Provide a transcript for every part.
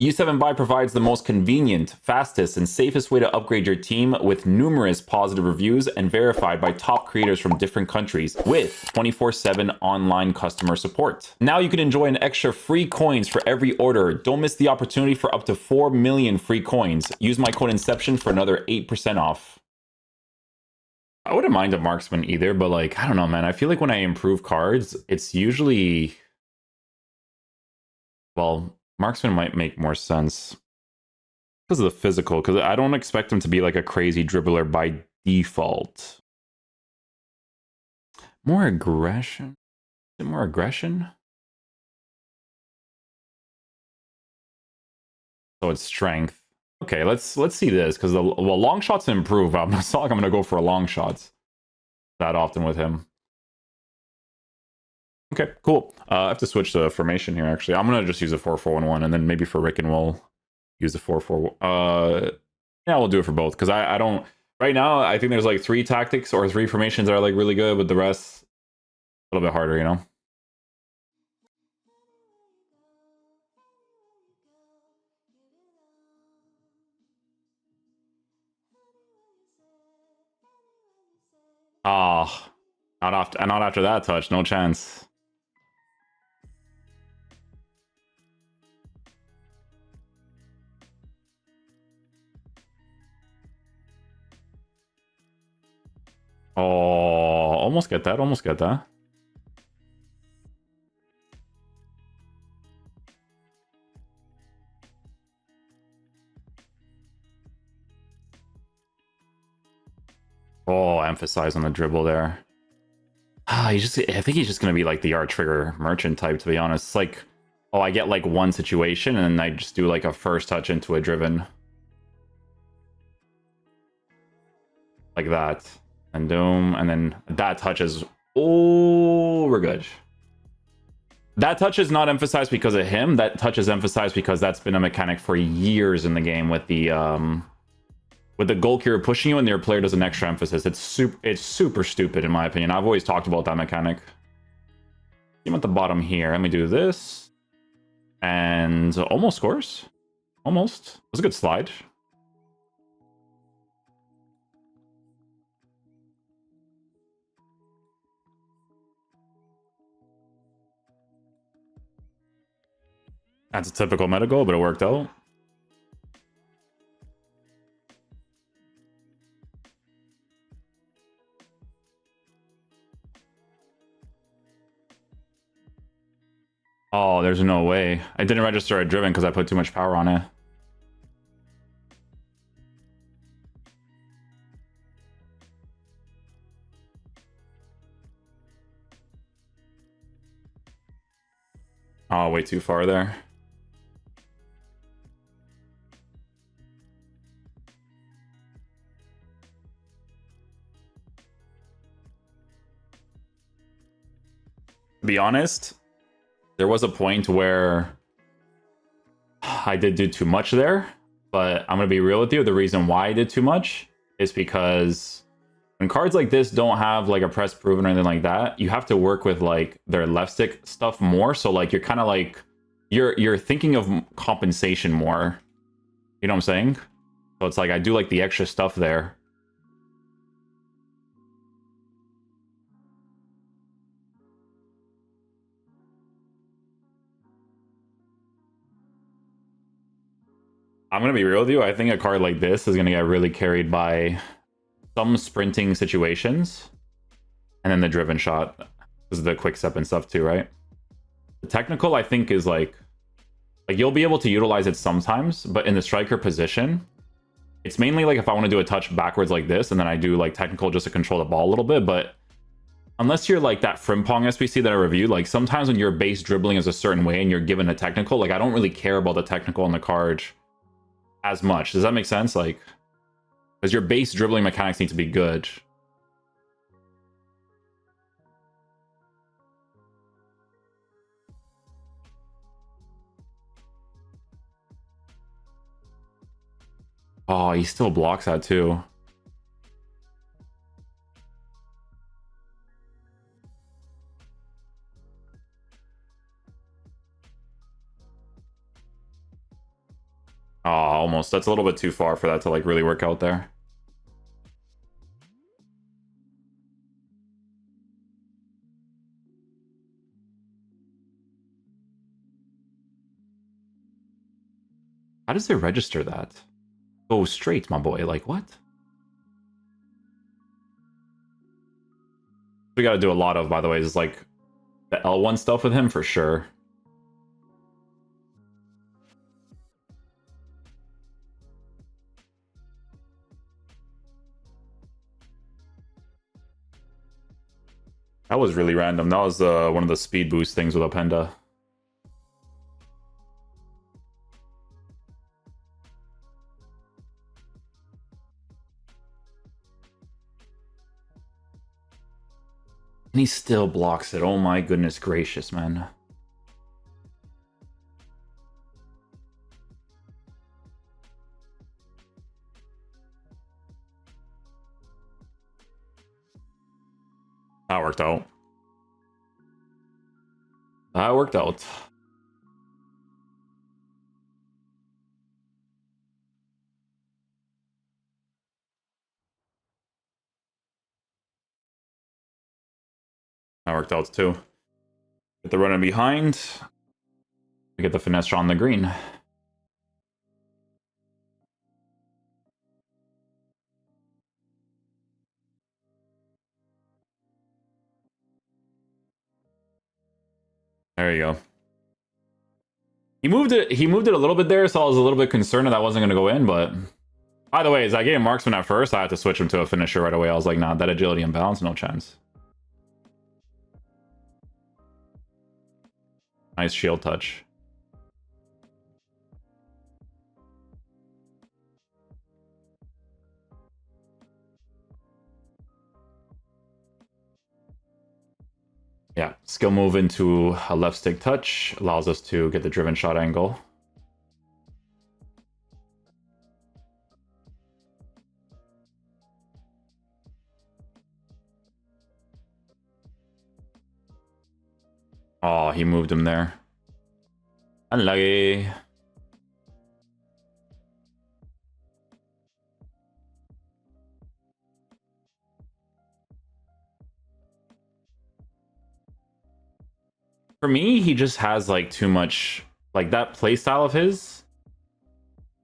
U7 Buy provides the most convenient, fastest, and safest way to upgrade your team with numerous positive reviews and verified by top creators from different countries with 24/7 online customer support. Now you can enjoy an extra free coins for every order. Don't miss the opportunity for up to 4 million free coins. Use my code Inception for another 8% off. I wouldn't mind a marksman either, but like, I don't know, man. I feel like when I improve cards, it's usually... Well, marksman might make more sense because of the physical, because I don't expect him to be like a crazy dribbler by default. More aggression? Is it more aggression? So it's strength. Okay, let's see this, because the long shots improve. It's not like I'm gonna go for a long shots that often with him. Okay, cool. I have to switch the formation here, actually. I'm gonna just use a 4-4-1-1, and then maybe for Rickon we'll use the 4-4. Yeah, we'll do it for both, because I don't... Right now, I think there's like 3 tactics or 3 formations that are like really good, but the rest, a little bit harder, you know? Ah, not after that touch, no chance. Oh, almost get that, almost get that. Oh, emphasize on the dribble there. I think he's just gonna be like the art trigger merchant type, to be honest. It's like, oh, I get like one situation and then I just do like a first touch into a driven. Like that. And boom, and then that touches. Oh, we're good. That touch is not emphasized because of him. That touch is emphasized because that's been a mechanic for years in the game with the goal keeper pushing you and your player does an extra emphasis. It's super stupid in my opinion. I've always talked about that mechanic. I'm at the bottom here. Let me do this. And almost scores. Almost. It was a good slide. That's a typical meta goal, but it worked out. Oh, there's no way. I didn't register a driven because I put too much power on it. Oh, way too far there. To be honest, there was a point where I did do too much there, but I'm going to be real with you. The reason why I did too much is because when cards like this don't have like a press proven or anything like that, you have to work with like their left stick stuff more. So like you're kind of like, you're thinking of compensation more. You know what I'm saying? So it's like I do like the extra stuff there. I'm going to be real with you. I think a card like this is going to get really carried by some sprinting situations. And then the driven shot. This is the quick step and stuff too, right? The technical, I think, is like you'll be able to utilize it sometimes, but in the striker position, it's mainly like if I want to do a touch backwards like this, and then I do like technical just to control the ball a little bit. But unless you're like that Frimpong SPC that I reviewed, like sometimes when your base dribbling is a certain way and you're given a technical, like I don't really care about the technical on the card as much. Does that make sense? Like, because your base dribbling mechanics need to be good. Oh, he still blocks that too. Oh, almost. That's a little bit too far for that to like really work out there. How does it register that? Oh, straight, my boy. Like, what? We got to do a lot of, by the way, is like the L1 stuff with him for sure. That was really random. That was one of the speed boost things with Openda. And he still blocks it. Oh my goodness gracious, man. That worked out. That worked out. That worked out too. Get the running behind. We get the finesse shot on the green. There you go. He moved it a little bit there, so I was a little bit concerned that wasn't gonna go in, but by the way, as I gave him marksman at first, I had to switch him to a finisher right away. I was like, nah, that agility and balance, no chance. Nice shield touch. Yeah, skill move into a left stick touch allows us to get the driven shot angle. Oh, he moved him there. Unlucky. For me, he just has like too much, like that playstyle of his,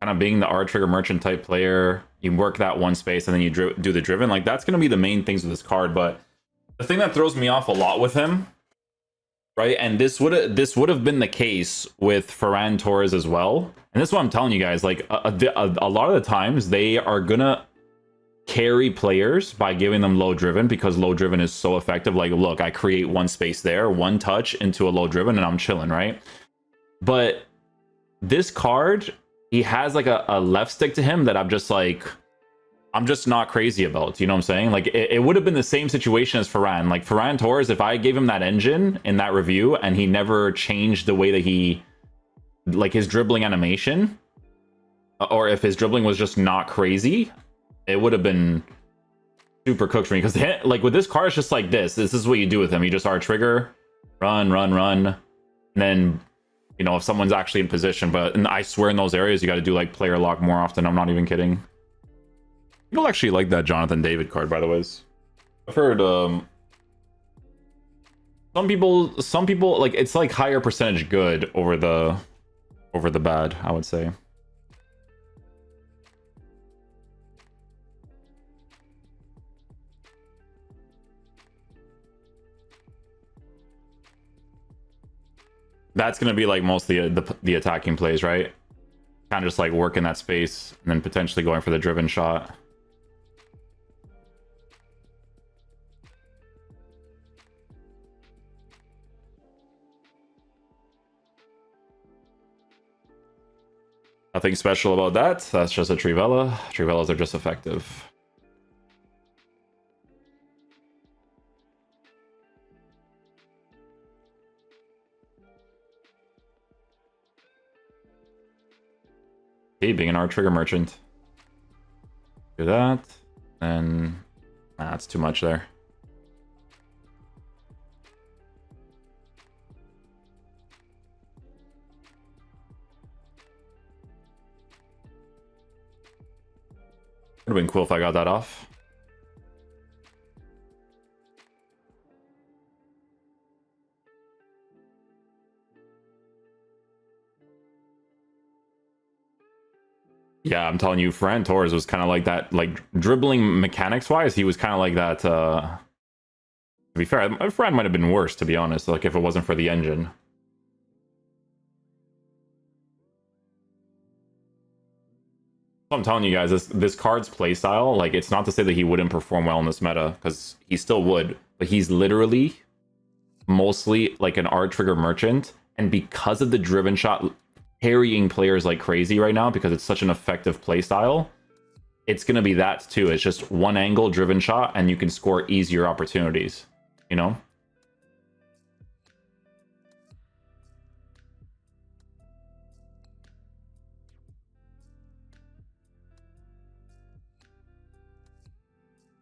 kind of being the R trigger merchant type player. You work that one space and then you do the driven. Like that's going to be the main things with this card. But the thing that throws me off a lot with him, right? And this would have been the case with Ferran Torres as well. And this is what I'm telling you guys. Like a lot of the times they are gonna carry players by giving them low driven because low driven is so effective. Like, look, I create one space there, one touch into a low driven, and I'm chilling, right? But this card, he has like a left stick to him that I'm just not crazy about. You know what I'm saying? Like, it would have been the same situation as Ferran. Like, Ferran Torres, if I gave him that engine in that review and he never changed the way that he, like, his dribbling animation, or if his dribbling was just not crazy, it would have been super cooked for me. Because, like, with this card, it's just like this. This is what you do with him. You just R-trigger, run, run, run. And then, you know, if someone's actually in position. But I swear in those areas, you got to do, like, player lock more often. I'm not even kidding. People actually like that Jonathan David card, by the way. I've heard some people like it's like higher percentage good over the bad, I would say. That's gonna be like mostly the attacking plays, right? Kind of just like working that space and then potentially going for the driven shot. Nothing special about that. That's just a Trivella. Trivellas are just effective. Okay, being an R-trigger merchant. Do that. And that's too much there. Would have been cool if I got that off. Yeah, I'm telling you, Ferran Torres was kind of like that, like dribbling mechanics wise, he was kind of like that. To be fair, Ferran might have been worse, to be honest, like if it wasn't for the engine. I'm telling you guys, this card's playstyle, like it's not to say that he wouldn't perform well in this meta, because he still would, but he's literally mostly like an R trigger merchant, and because of the driven shot carrying players like crazy right now, because it's such an effective playstyle, it's going to be that too. It's just one angle driven shot and you can score easier opportunities, you know?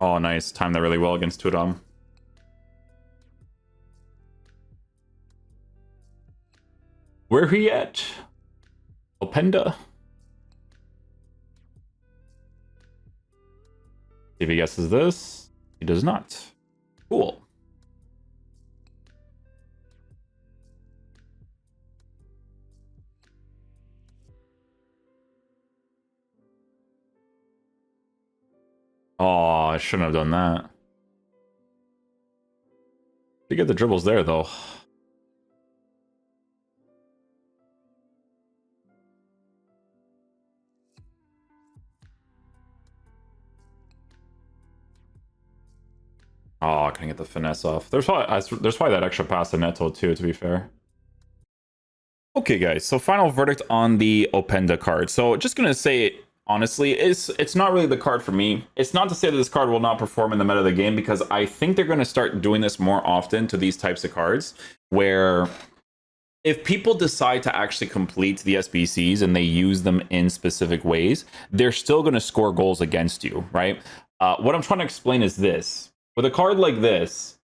Oh, nice. Timed that really well against Tudam. Where he at? Openda. See if he guesses this. He does not. Cool. Oh, I shouldn't have done that. You get the dribbles there, though. Oh, I couldn't get the finesse off. There's probably that extra pass to Neto too, to be fair. Okay, guys, so final verdict on the Openda card. So just gonna say, honestly, it's not really the card for me. It's not to say that this card will not perform in the meta of the game, because I think they're gonna start doing this more often to these types of cards, where if people decide to actually complete the SBCs and they use them in specific ways, they're still gonna score goals against you, right? What I'm trying to explain is this. With a card like this,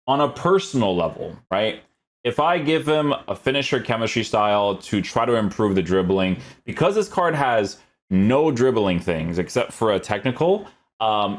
on a personal level, right? If I give him a finisher chemistry style to try to improve the dribbling, because this card has no dribbling things except for a technical,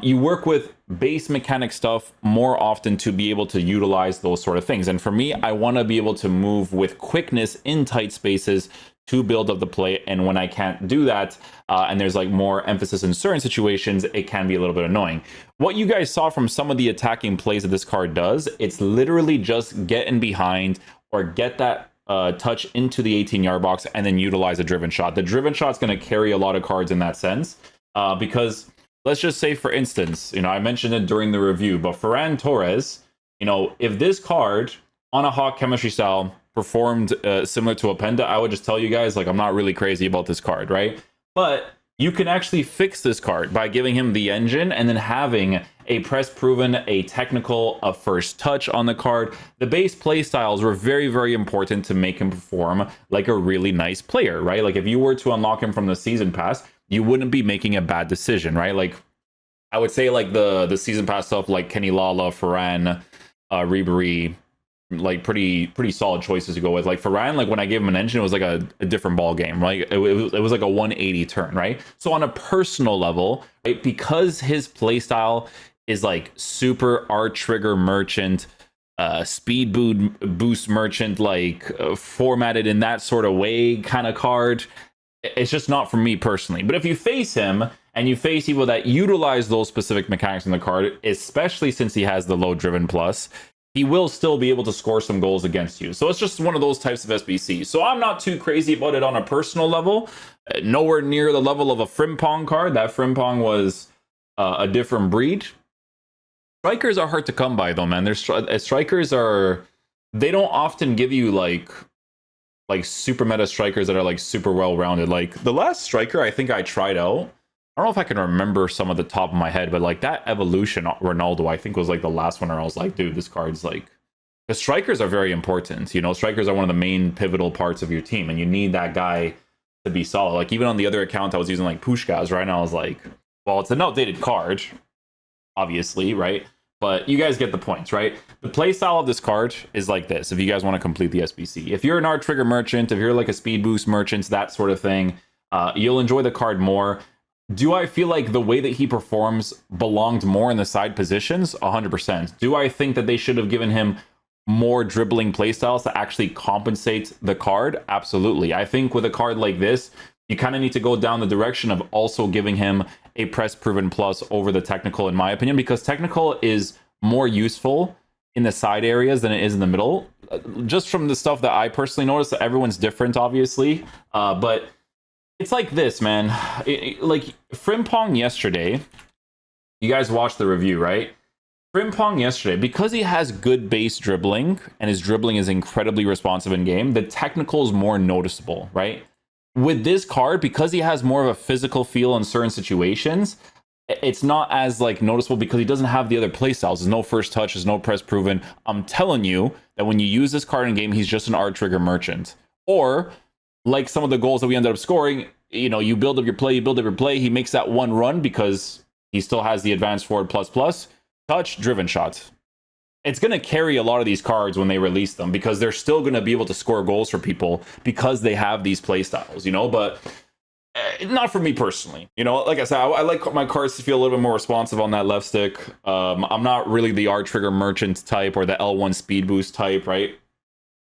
you work with base mechanic stuff more often to be able to utilize those sort of things. And for me, I want to be able to move with quickness in tight spaces to build up the play, and when I can't do that, and there's like more emphasis in certain situations, it can be a little bit annoying. What you guys saw from some of the attacking plays that this card does, it's literally just get in behind or get that touch into the 18-yard box and then utilize a driven shot. The driven shot's going to carry a lot of cards in that sense, because let's just say, for instance, you know, I mentioned it during the review, but Ferran Torres, you know, if this card on a Hawk chemistry style performed similar to Openda, I would just tell you guys, like, I'm not really crazy about this card, right? But you can actually fix this card by giving him the engine and then having a press proven, a technical, a first touch on the card. The base play styles were very, very important to make him perform like a really nice player, right? Like if you were to unlock him from the season pass, you wouldn't be making a bad decision, right? Like I would say like the season pass stuff like Kenny Lala, Ferran, Ribery, like pretty solid choices to go with. Like for Ryan, like when I gave him an engine, it was like a different ball game, right? It was like a 180 turn, right? So on a personal level, right, because his play style is like super R trigger merchant, speed boost merchant, like formatted in that sort of way kind of card, it's just not for me personally. But if you face him and you face people that utilize those specific mechanics in the card, especially since he has the low driven plus, he will still be able to score some goals against you. So it's just one of those types of SBCs. So I'm not too crazy about it on a personal level. Nowhere near the level of a Frimpong card. That Frimpong was a different breed. Strikers are hard to come by though, man. Strikers are... They don't often give you like super meta strikers that are like super well-rounded. Like the last striker I think I tried out, I don't know if I can remember some of the top of my head, but like that evolution Ronaldo, I think was like the last one where I was like, dude, this card's like... The strikers are very important. You know, strikers are one of the main pivotal parts of your team, and you need that guy to be solid. Like even on the other account, I was using like Pushkas, right? And I was like, well, it's an outdated card, obviously, right? But you guys get the points, right? The playstyle of this card is like this, if you guys want to complete the SBC. If you're an art trigger merchant, if you're like a speed boost merchant, that sort of thing, you'll enjoy the card more. Do I feel like the way that he performs belonged more in the side positions? 100%. Do I think that they should have given him more dribbling playstyles to actually compensate the card? Absolutely. I think with a card like this, you kind of need to go down the direction of also giving him a press proven plus over the technical, in my opinion, because technical is more useful in the side areas than it is in the middle. Just from the stuff that I personally noticed, everyone's different, obviously, but it's like this, man. Like Frimpong yesterday, you guys watched the review, right? Frimpong yesterday, because he has good base dribbling and his dribbling is incredibly responsive in game, the technical is more noticeable, right? With this card, because he has more of a physical feel in certain situations, it's not as like noticeable because he doesn't have the other playstyles. There's no first touch, there's no press proven. I'm telling you that when you use this card in game, he's just an art trigger merchant. Or like some of the goals that we ended up scoring, you know, you build up your play, he makes that one run because he still has the advanced forward plus, touch, driven shots. It's going to carry a lot of these cards when they release them because they're still going to be able to score goals for people because they have these play styles, you know, but not for me personally. You know, like I said, I like my cards to feel a little bit more responsive on that left stick. I'm not really the R trigger merchant type or the L1 speed boost type, right?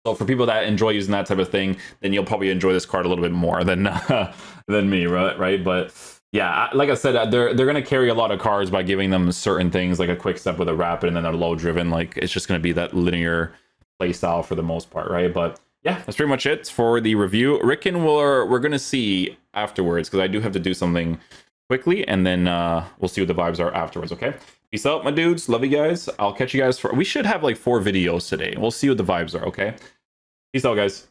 So for people that enjoy using that type of thing, then you'll probably enjoy this card a little bit more than me, right? But yeah, like I said, they're gonna carry a lot of cards by giving them certain things like a quick step with a rapid and then a low driven. Like it's just gonna be that linear play style for the most part, right? But yeah, that's pretty much it for the review. Ricken, we're gonna see afterwards because I do have to do something quickly, and then we'll see what the vibes are afterwards. Okay. Peace out, my dudes. Love you guys. I'll catch you guys for. We should have like 4 videos today. We'll see what the vibes are. Okay. Peace out, guys.